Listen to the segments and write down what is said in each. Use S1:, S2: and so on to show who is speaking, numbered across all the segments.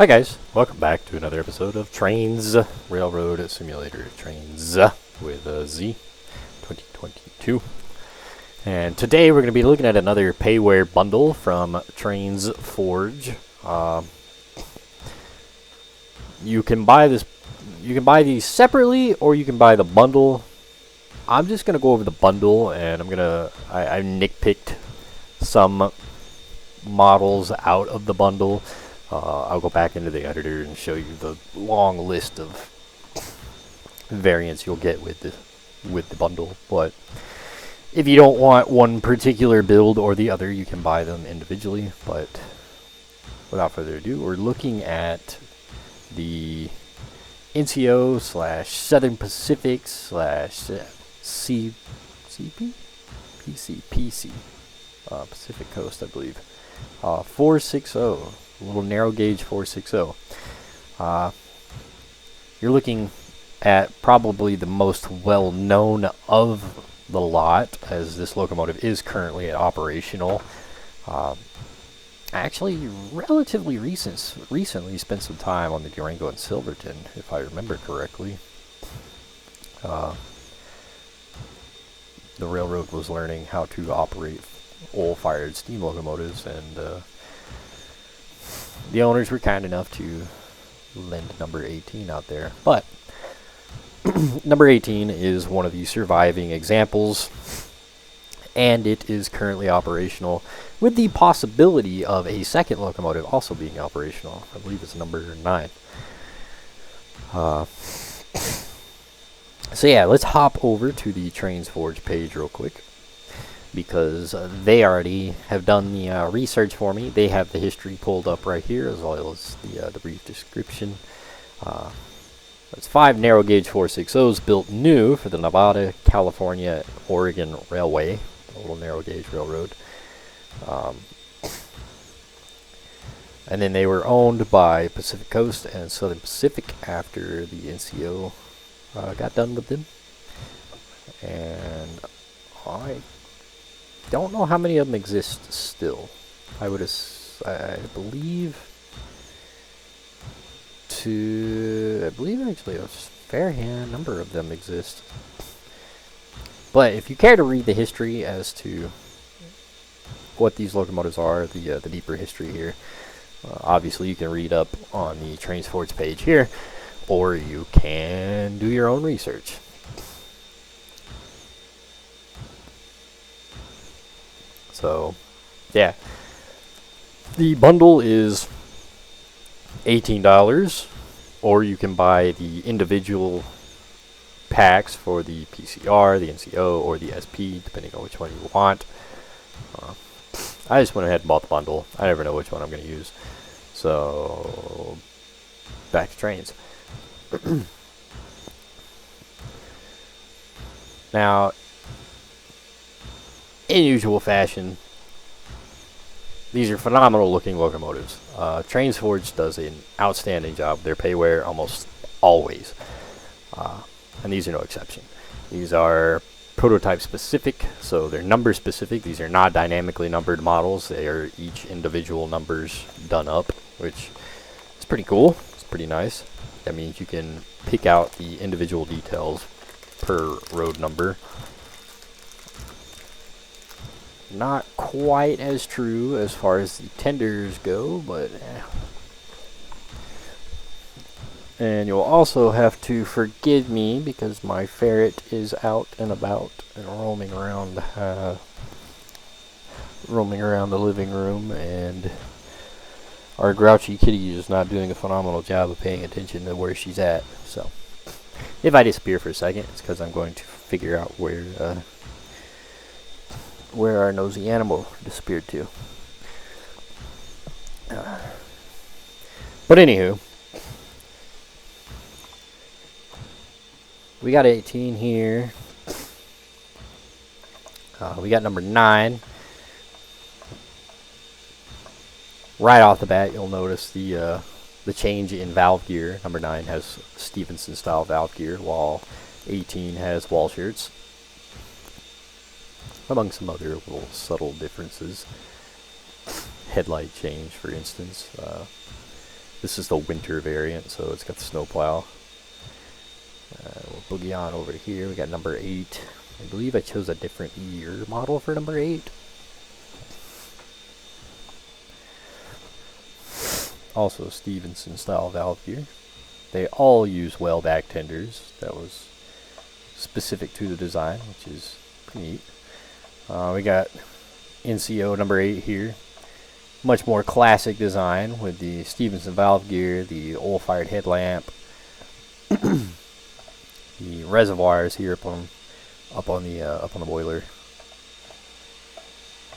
S1: Hi guys, welcome back to another episode of Trainz Railroad Simulator. Trainz with a Z 2022. And today we're going to be looking at another payware bundle from Trainz Forge. You can buy these separately, or you can buy the bundle. I'm just going to go over the bundle, and I nitpicked some models out of the bundle. I'll go back into the editor and show you the long list of variants you'll get with the bundle. But if you don't want one particular build or the other, you can buy them individually. But without further ado, we're looking at the NCO / Southern Pacific / PC Pacific Coast, I believe. 460. A little narrow gauge 460. You're looking at probably the most well known of the lot, as this locomotive is currently operational. Actually, relatively recently spent some time on the Durango and Silverton, if I remember correctly. The railroad was learning how to operate oil-fired steam locomotives, and the owners were kind enough to lend number 18 out there. But number 18 is one of the surviving examples, and it is currently operational, with the possibility of a second locomotive also being operational. I believe it's number 9. So yeah, let's hop over to the Trainz Forge page real quick, because they already have done the research for me. They have the history pulled up right here, as well as the brief description. There's 5 narrow gauge 460s built new for the Nevada, California, Oregon Railway, a little narrow gauge railroad. And then they were owned by Pacific Coast and Southern Pacific after the NCO got done with them. And I don't know how many of them exist still. I believe actually a fair number of them exist. But if you care to read the history as to what these locomotives are, the deeper history here, obviously you can read up on the Trainz Forge page here, or you can do your own research. So, yeah, the bundle is $18, or you can buy the individual packs for the PCR, the NCO, or the SP, depending on which one you want. I just went ahead and bought the bundle. I never know which one I'm going to use. So, back to Trainz. Now, in usual fashion, these are phenomenal looking locomotives. Trainz Forge does an outstanding job. Their payware almost always, and these are no exception. These are prototype specific, so they're number specific. These are not dynamically numbered models. They are each individual numbers done up, which is pretty cool. It's pretty nice. That means you can pick out the individual details per road number. Not quite as true as far as the tenders go, but and you'll also have to forgive me because my ferret is out and about and roaming around the living room, and our grouchy kitty is not doing a phenomenal job of paying attention to where she's at. So if I disappear for a second, it's because I'm going to figure out where our nosy animal disappeared to. But anywho, we got 18 here. We got number 9. Right off the bat, you'll notice the change in valve gear. Number 9 has Stevenson style valve gear, while 18 has wall shirts, among some other little subtle differences. Headlight change, for instance. This is the winter variant, so it's got the snowplow. We'll boogie on over here. We got number 8. I believe I chose a different year model for number 8. Also Stevenson style valve gear. They all use well back tenders. That was specific to the design, which is pretty neat. We got NCO number 8 here. Much more classic design with the Stevenson valve gear, the oil-fired headlamp, the reservoirs here up on the boiler.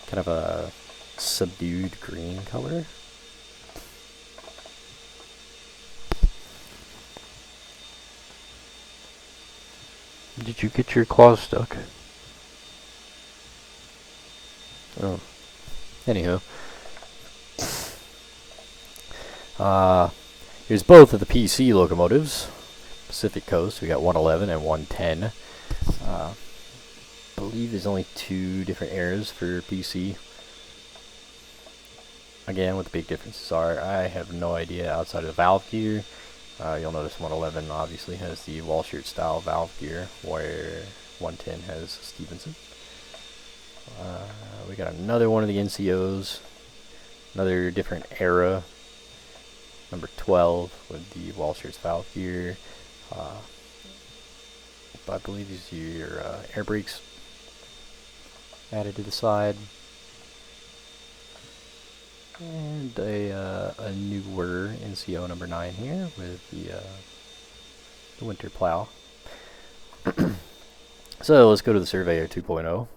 S1: Kind of a subdued green color. Did you get your claws stuck? Oh. Anyhow. Here's both of the PC locomotives. Pacific Coast, we got 111 and 110. Believe there's only 2 different eras for PC. Again, what the big differences are, I have no idea outside of the valve gear. You'll notice 111 obviously has the wall shirt style valve gear, where 110 has Stevenson. We got another one of the NCOs, another different era, number 12 with the wall shirts valve gear. I believe these are your air brakes added to the side. And a newer NCO number 9 here with the winter plow. So let's go to the Surveyor 2.0.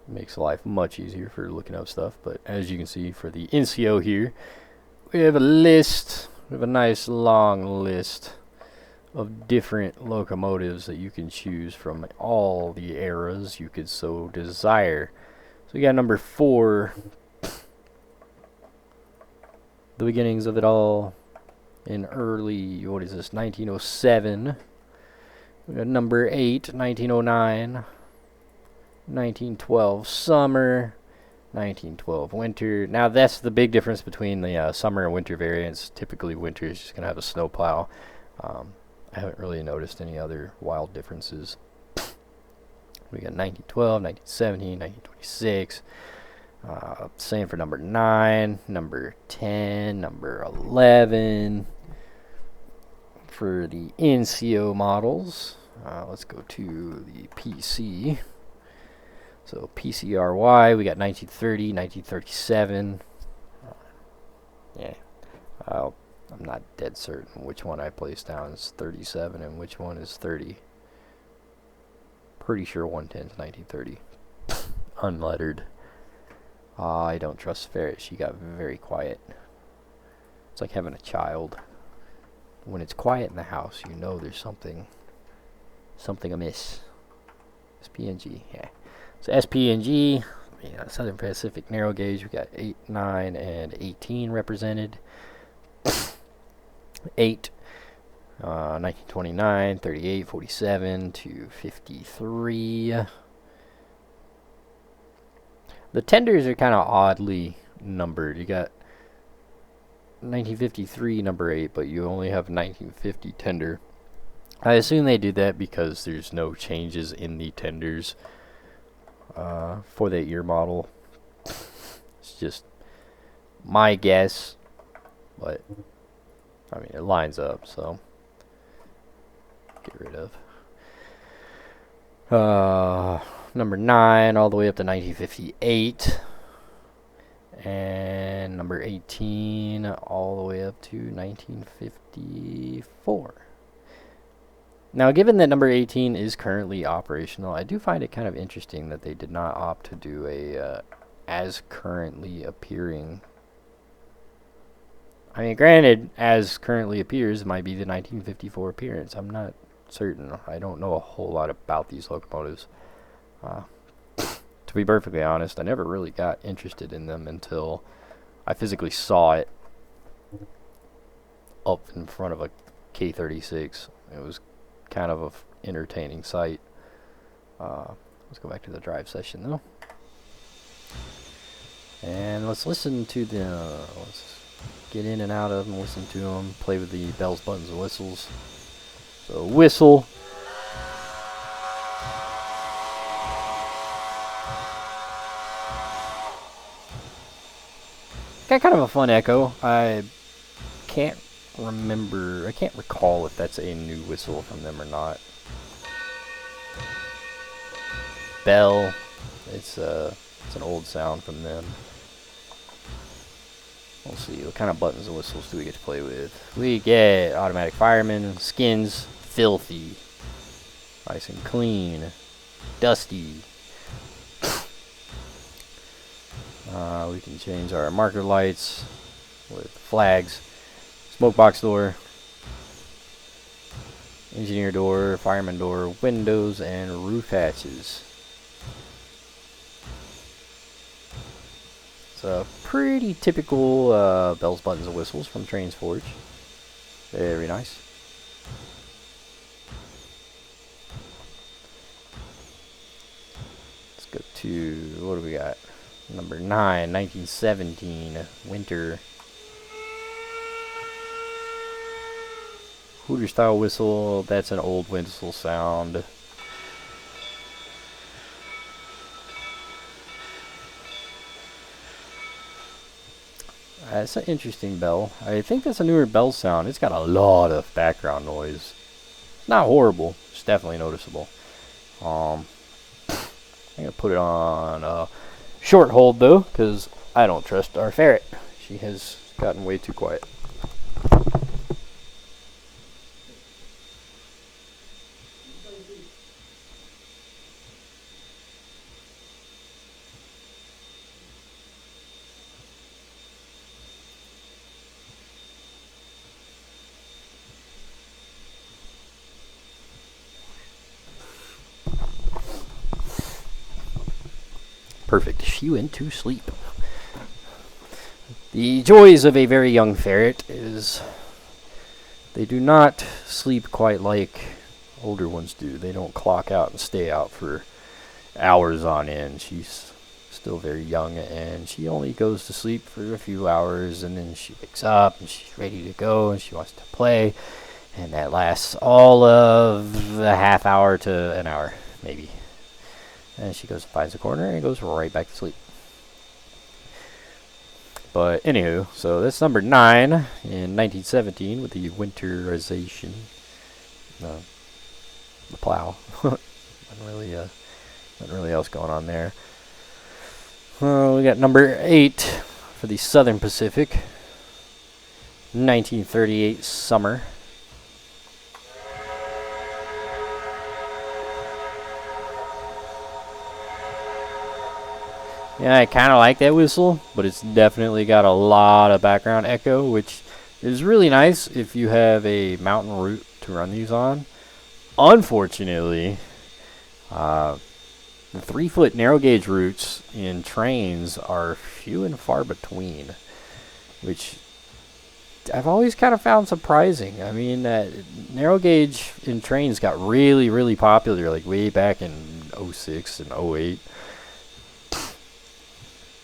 S1: Makes life much easier for looking up stuff, but as you can see for the NCO here, we have a list. We have a nice long list of different locomotives that you can choose from all the eras you could so desire. So we got number 4, the beginnings of it all in early, what is this, 1907. We got number 8, 1909, 1912 summer, 1912 winter. Now that's the big difference between the summer and winter variants. Typically winter is just going to have a snowplow. I haven't really noticed any other wild differences. We got 1912, 1917, 1926. Same for number 9, number 10, number 11. For the NCO models, let's go to the PC. So PCRy, we got 1930, 1937. Yeah, I'm not dead certain which one I placed down is 37 and which one is 30. Pretty sure 110 is 1930. Unlettered. I don't trust Ferret. She got very quiet. It's like having a child. When it's quiet in the house, you know there's something amiss. SPNG, yeah. So SPNG, Southern Pacific Narrow Gauge, we got 8, 9, and 18 represented. 8, 1929, 38, 47 to 53. The tenders are kind of oddly numbered. You got 1953 number 8, but you only have 1950 tender. I assume they did that because there's no changes in the tenders for that year model. It's just my guess, but I mean it lines up, so get rid of. Number 9 all the way up to 1958, and number 18 all the way up to 1954. Now, given that number 18 is currently operational, I do find it kind of interesting that they did not opt to do a as currently appearing. I mean, granted, as currently appears might be the 1954 appearance. I'm not certain. I don't know a whole lot about these locomotives. To be perfectly honest, I never really got interested in them until I physically saw it up in front of a K36. It was kind of an entertaining sight. Let's go back to the drive session though, and let's listen to the get in and out of them, listen to them, play with the bells, buttons, and whistles. So whistle. Got kind of a fun echo. I can't recall if that's a new whistle from them or not. Bell. It's an old sound from them. We'll see, what kind of buttons and whistles do we get to play with? We get automatic fireman, skins, filthy, nice and clean, dusty. We can change our marker lights with flags, smoke box door, engineer door, fireman door, windows, and roof hatches. It's a pretty typical bells, buttons, and whistles from Trainz Forge. Very nice. Let's go to, what do we got? Number 9, 1917, winter. Hooter style whistle, that's an old whistle sound. That's an interesting bell. I think that's a newer bell sound. It's got a lot of background noise. It's not horrible. It's definitely noticeable. I'm gonna put it on short hold though, because I don't trust our ferret. She has gotten way too quiet. Perfect. She went to sleep. The joys of a very young ferret is they do not sleep quite like older ones do. They don't clock out and stay out for hours on end. She's still very young, and she only goes to sleep for a few hours, and then she wakes up and she's ready to go and she wants to play, and that lasts all of a half hour to an hour maybe. And she goes and finds a corner and goes right back to sleep. But anywho, so that's number 9 in 1917 with the winterization. The plow. Nothing really else going on there. We got number 8 for the Southern Pacific. 1938 summer. Yeah, I kind of like that whistle, but it's definitely got a lot of background echo, which is really nice if you have a mountain route to run these on. Unfortunately, the 3-foot narrow gauge routes in Trainz are few and far between, which I've always kind of found surprising. I mean, narrow gauge in Trainz got really, really popular, like way back in 06 and 08.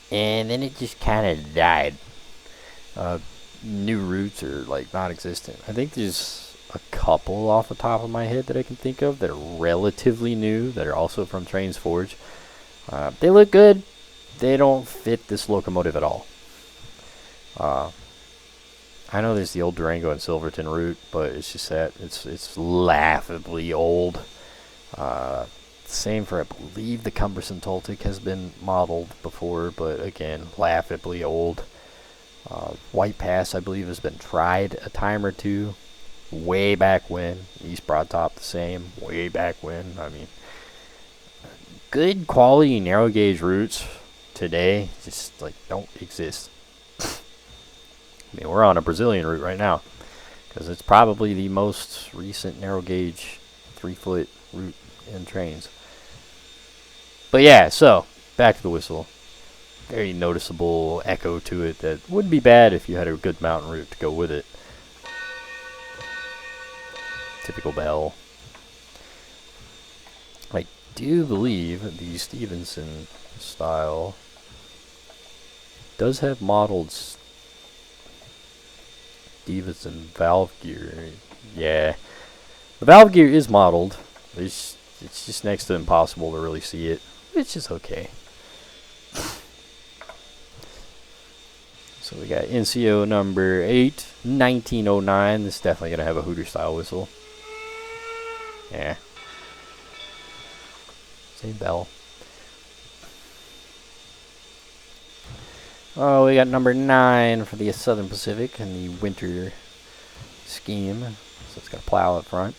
S1: And then it just kind of died. New routes are like non-existent. I think there's a couple off the top of my head that I can think of that are relatively new, that are also from Trainz Forge. They look good. They don't fit this locomotive at all. I know there's the old Durango and Silverton route, but it's just that it's laughably old. Same for, I believe, the cumbersome Toltec has been modeled before, but again, laughably old. White Pass, I believe, has been tried a time or two, way back when. East Broadtop, the same, way back when. I mean, good quality narrow gauge routes today just like don't exist. I mean, we're on a Brazilian route right now, because it's probably the most recent narrow gauge 3-foot route in Trainz. But yeah, so back to the whistle. Very noticeable echo to it that wouldn't be bad if you had a good mountain route to go with it. Typical bell. I do believe the Stevenson style does have modeled Divas and valve gear. Yeah. The valve gear is modeled. It's just next to impossible to really see it. It's just okay. So we got NCO number 8, 1909. This is definitely going to have a Hooter style whistle. Yeah. Same bell. Oh, we got number 9 for the Southern Pacific in the winter scheme. So it's got a plow up front.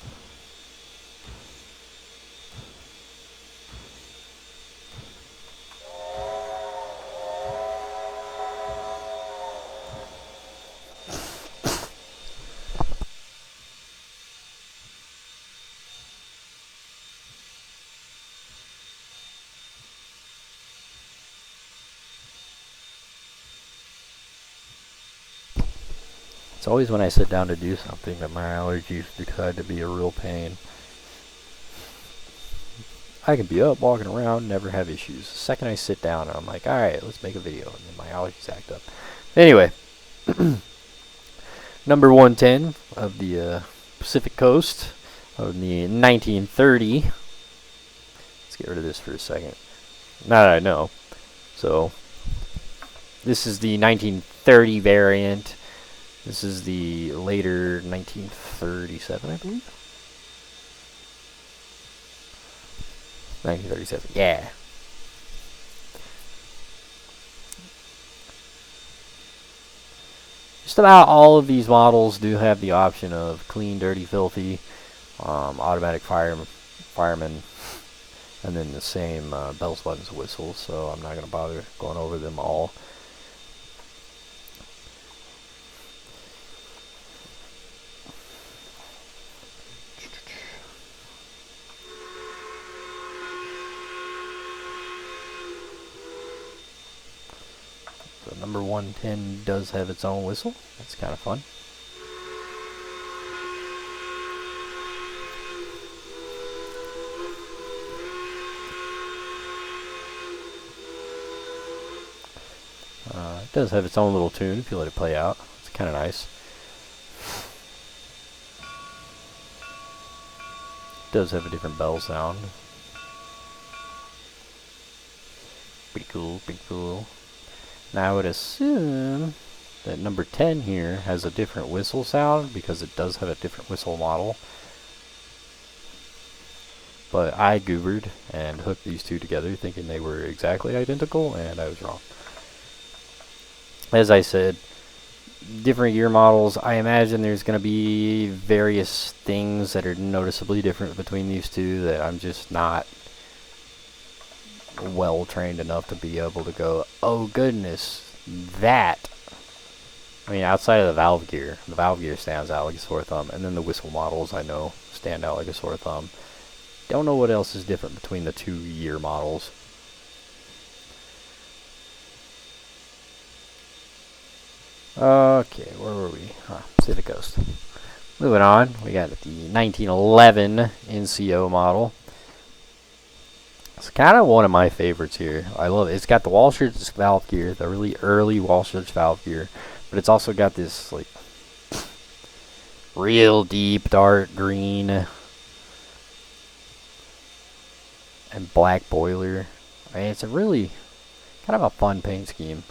S1: It's always when I sit down to do something that my allergies decide to be a real pain. I can be up, walking around, never have issues. The second I sit down, I'm like, alright, let's make a video. And then my allergies act up. Anyway. Number 110 of the Pacific Coast of the 1930. Let's get rid of this for a second. Now that I know. So, this is the 1930 variant. This is the later 1937, I believe. 1937, yeah. Just about all of these models do have the option of clean, dirty, filthy, automatic fireman, and then the same bells, buttons, whistles. So I'm not going to bother going over them all. So number 110 does have its own whistle. That's kind of fun. It does have its own little tune if you let it play out. It's kind of nice. It does have a different bell sound. Pretty cool, pretty cool. Now I would assume that number 10 here has a different whistle sound because it does have a different whistle model. But I goobered and hooked these two together thinking they were exactly identical, and I was wrong. As I said, different year models. I imagine there's going to be various things that are noticeably different between these two that I'm just not well trained enough to be able to go, oh goodness, that. I mean, outside of the valve gear stands out like a sore thumb, and then the whistle models I know stand out like a sore thumb. Don't know what else is different between the 2 year models. Okay, where were we? Pacific Coast. Moving on, we got the 1911 NCO model. It's kind of one of my favorites here. I love it. It's got the Walshurch valve gear, the really early Walshurch valve gear, but it's also got this like real deep dark green and black boiler. I mean, it's a really kind of a fun paint scheme.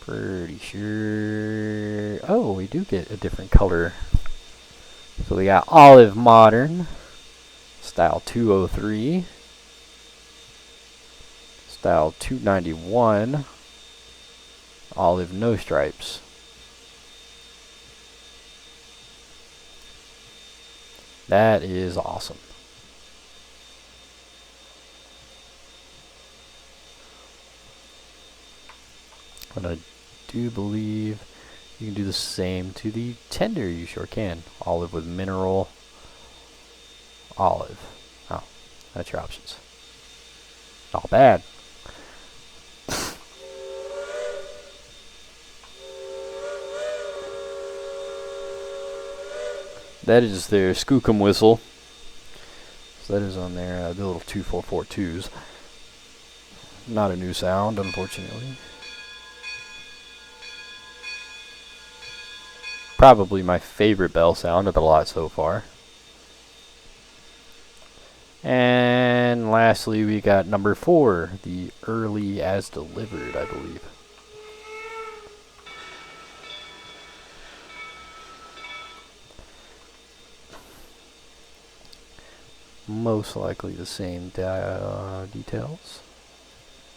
S1: Pretty sure. Oh, we do get a different color. So we got olive modern, style 203, style 291, olive no stripes. That is awesome. And I do believe you can do the same to the tender. You sure can. Olive with mineral. Olive. Oh, that's your options. Not bad. That is their Skookum whistle. So that is on there, the little 2442s. Not a new sound, unfortunately. Probably my favorite bell sound of the lot so far. And lastly, we got number 4, the early as delivered, I believe. Most likely the same details.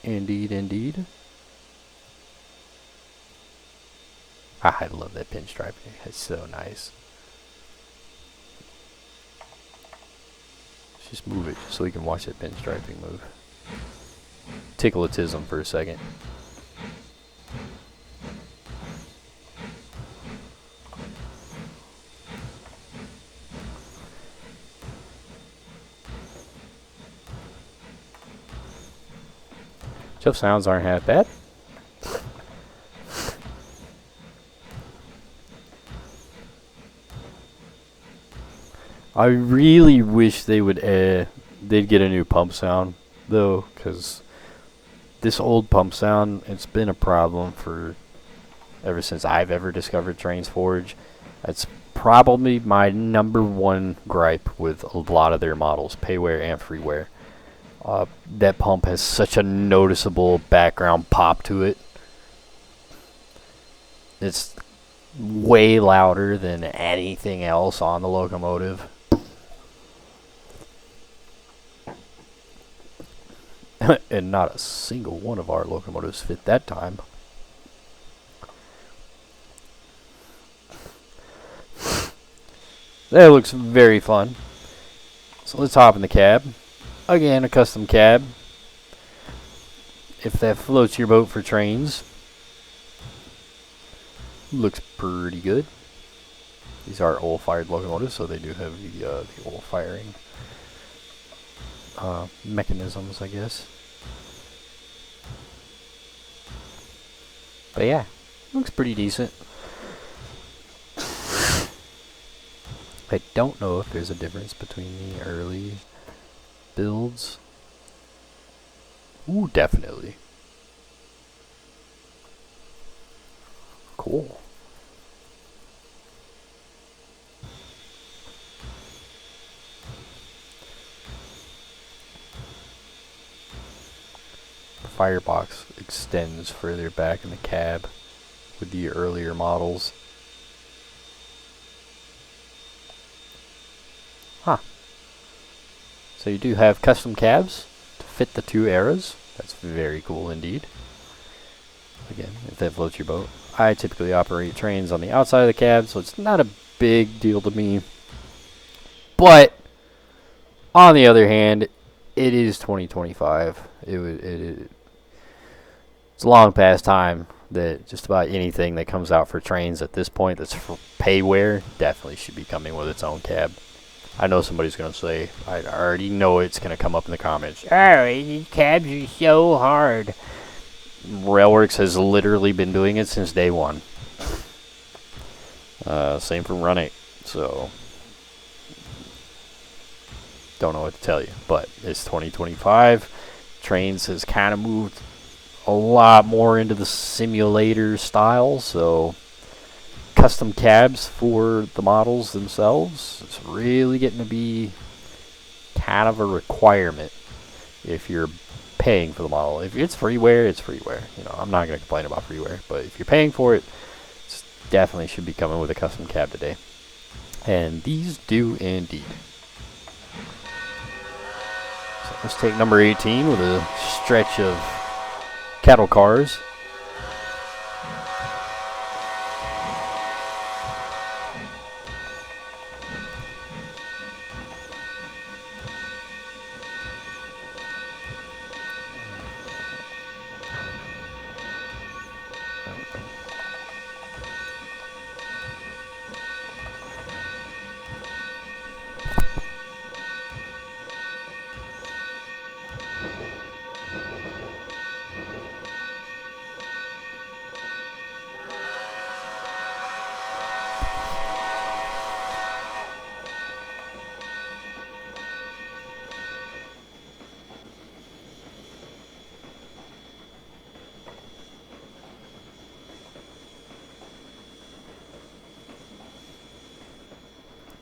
S1: Indeed, indeed. I love that pinstriping. It's so nice. Just move it so we can watch that pinstriping move. Tickletism for a second. Jeff sounds aren't half bad. I really wish they would they'd get a new pump sound though, because this old pump sound, it's been a problem for ever since I've ever discovered Trainz Forge. That's probably my #1 gripe with a lot of their models, payware and freeware. That pump has such a noticeable background pop to it. It's way louder than anything else on the Locomotive. And not a single one of our locomotives fit that time. That looks very fun. So let's hop in the cab. Again, a custom cab. If that floats your boat for Trainz. Looks pretty good. These are oil-fired locomotives, so they do have the oil-firing mechanisms, I guess. But yeah, looks pretty decent. I don't know if there's a difference between the early builds. Ooh, definitely. Cool. The firebox extends further back in the cab with the earlier models. Huh. So you do have custom cabs to fit the two eras. That's very cool indeed. Again, if that floats your boat. I typically operate Trainz on the outside of the cab, so it's not a big deal to me. But on the other hand, it is 2025. It's long past time that just about anything that comes out for Trainz at this point that's for payware definitely should be coming with its own cab. I know somebody's going to say, I already know it's going to come up in the comments. Oh, these cabs are so hard. Railworks has literally been doing it since day one. Same for Run 8. So, don't know what to tell you. But it's 2025. Trainz has kind of moved a lot more into the simulator style. So, custom cabs for the models themselves, it's really getting to be kind of a requirement if you're paying for the model. If it's freeware, it's freeware. You know, I'm not going to complain about freeware, but if you're paying for it, it definitely should be coming with a custom cab today. And these do indeed. So let's take number 18 with a stretch of cattle cars.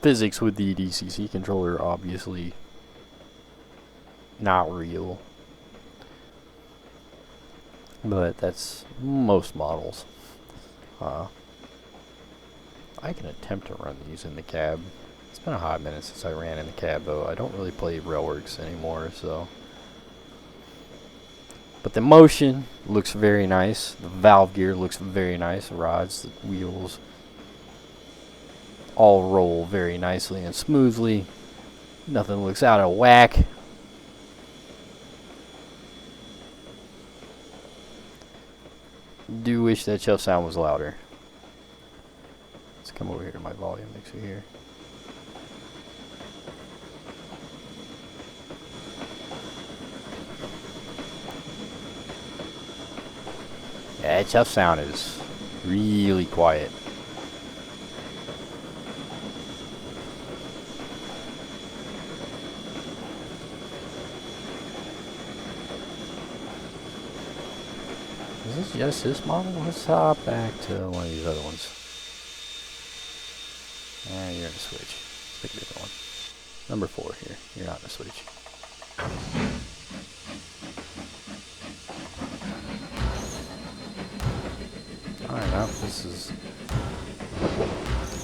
S1: physics with the DCC controller obviously not real. But that's most models. I can attempt to run these in the cab. It's been a hot minute since I ran in the cab, though. I don't really play Railworks anymore, so. But the motion looks very nice. The valve gear looks very nice. The rods, the wheels, all roll very nicely and smoothly. Nothing looks out of whack. Do wish that chuff sound was louder. Let's come over here to my volume mixer here. Yeah, that chuff sound is really quiet. Is this just this model? Let's hop back to one of these other ones. And you're in a switch. Let's pick a different one. Number 4 here. You're not in a switch. Alright, now this is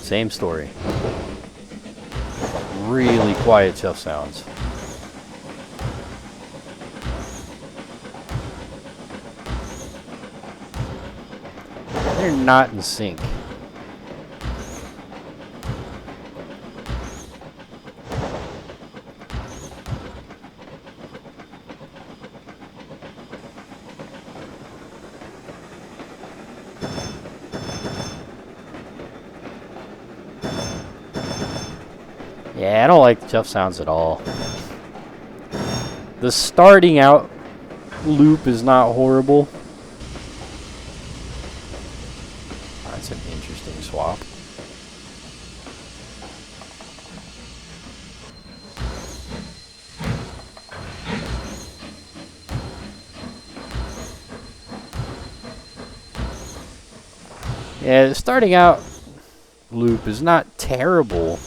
S1: same story. Really quiet chuff sounds. They're not in sync. Yeah, I don't like the chuff sounds at all. The starting out loop is not horrible. That's an interesting swap. Yeah, the starting out loop is not terrible,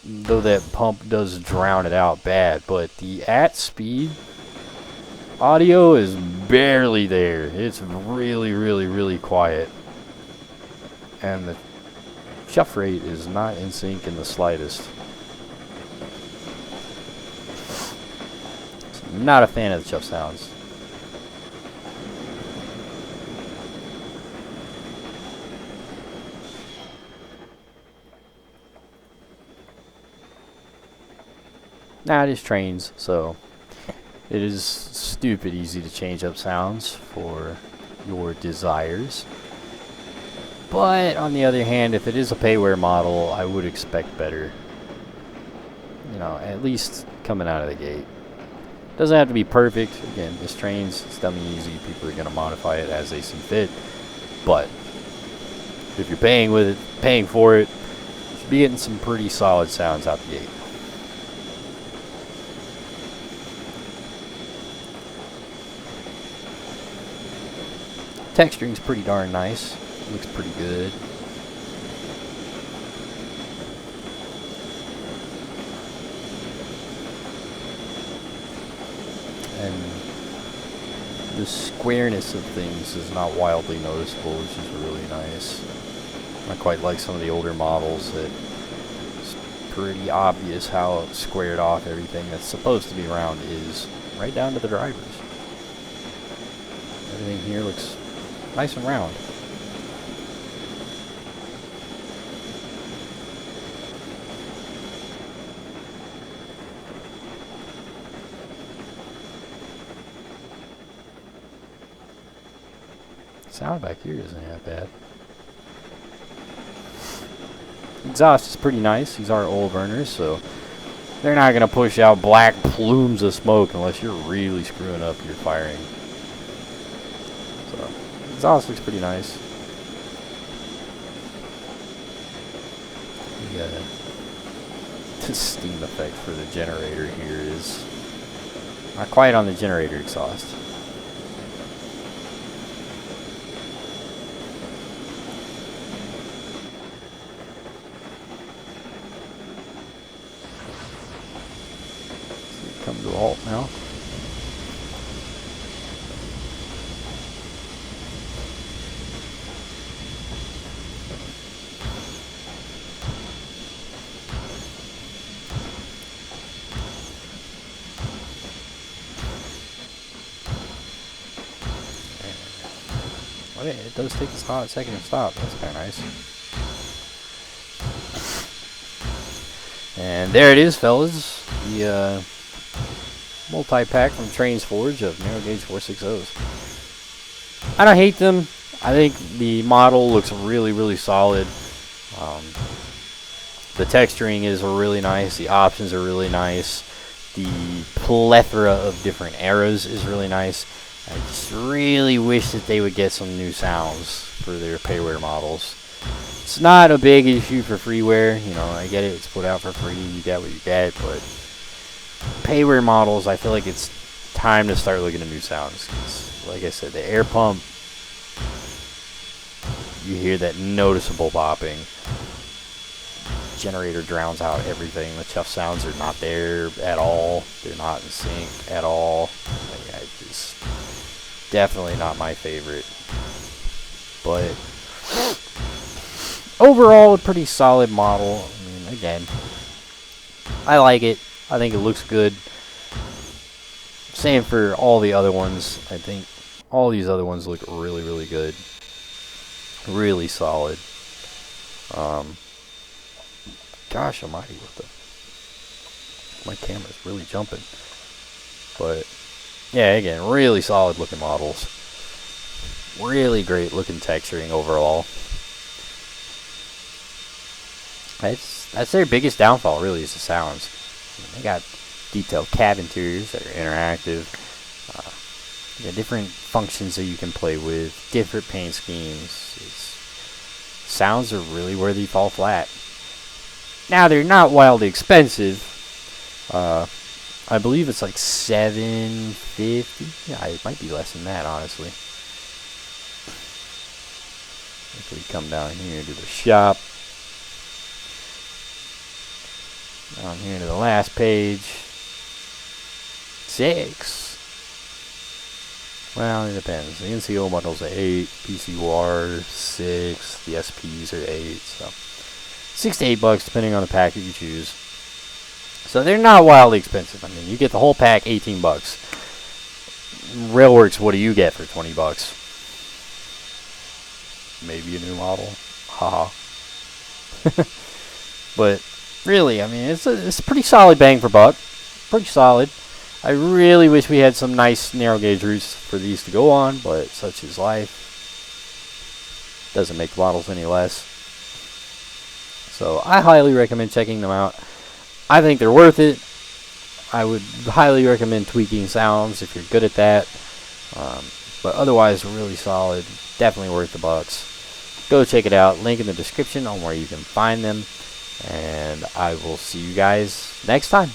S1: though that pump does drown it out bad, but the at speed audio is barely there. It's really, really, really quiet. And the chuff rate is not in sync in the slightest. Not a fan of the chuff sounds. Nah, it is Trainz, so it is stupid easy to change up sounds for your desires. But on the other hand, if it is a payware model, I would expect better. You know, at least coming out of the gate. Doesn't have to be perfect. Again, this Trainz, it's dummy easy. People are going to modify it as they see fit. But if you're paying for it, you should be getting some pretty solid sounds out the gate. Texturing's pretty darn nice. Looks pretty good. And the squareness of things is not wildly noticeable, which is really nice. I quite like some of the older models that it's pretty obvious how squared off everything that's supposed to be round is, right down to the drivers. Everything here looks nice and round. Sound back here isn't that bad. Exhaust is pretty nice. These are oil burners, so they're not going to push out black plumes of smoke unless you're really screwing up your firing. So, exhaust looks pretty nice. The steam effect for the generator here is not quite on the generator exhaust. Do alt now. It does take a hot second to stop. That's kind of nice. And there it is, fellas. The multi-pack from Trainz Forge of narrow gauge 460s. I don't hate them. I think the model looks really, really solid. The texturing is really nice. The options are really nice. The plethora of different eras is really nice. I just really wish that they would get some new sounds for their payware models. It's not a big issue for freeware, you know, I get it, it's put out for free, you get what you get, but payware models, I feel like it's time to start looking at new sounds. 'Cause like I said, the air pump, you hear that noticeable popping. Generator drowns out everything. The chuff sounds are not there at all. They're not in sync at all. Like, it's definitely not my favorite. But overall, a pretty solid model. I mean, again, I like it. I think it looks good. Same for all the other ones. I think all these other ones look really, really good. Really solid. Gosh almighty, what the... My camera's really jumping. But, yeah, again, really solid looking models. Really great looking texturing overall. That's their biggest downfall, really, is the sounds. They got detailed cab interiors that are interactive. You got different functions that you can play with, different paint schemes. Sounds are really where they fall flat. Now, they're not wildly expensive. I believe it's like $750. Yeah, it might be less than that, honestly. If we come down here to the shop. Down here to the last page. 6. Well, it depends. The NCO models are 8. PCRy 6. The SPs are 8. So $6 to $8 depending on the pack that you choose. So they're not wildly expensive. I mean, you get the whole pack, $18. Railworks, what do you get for $20? Maybe a new model. Haha. But really, I mean, it's a pretty solid bang for buck. Pretty solid. I really wish we had some nice narrow gauge routes for these to go on, but such is life. Doesn't make the models any less. So I highly recommend checking them out. I think they're worth it. I would highly recommend tweaking sounds if you're good at that. But otherwise, really solid. Definitely worth the bucks. Go check it out. Link in the description on where you can find them. And I will see you guys next time.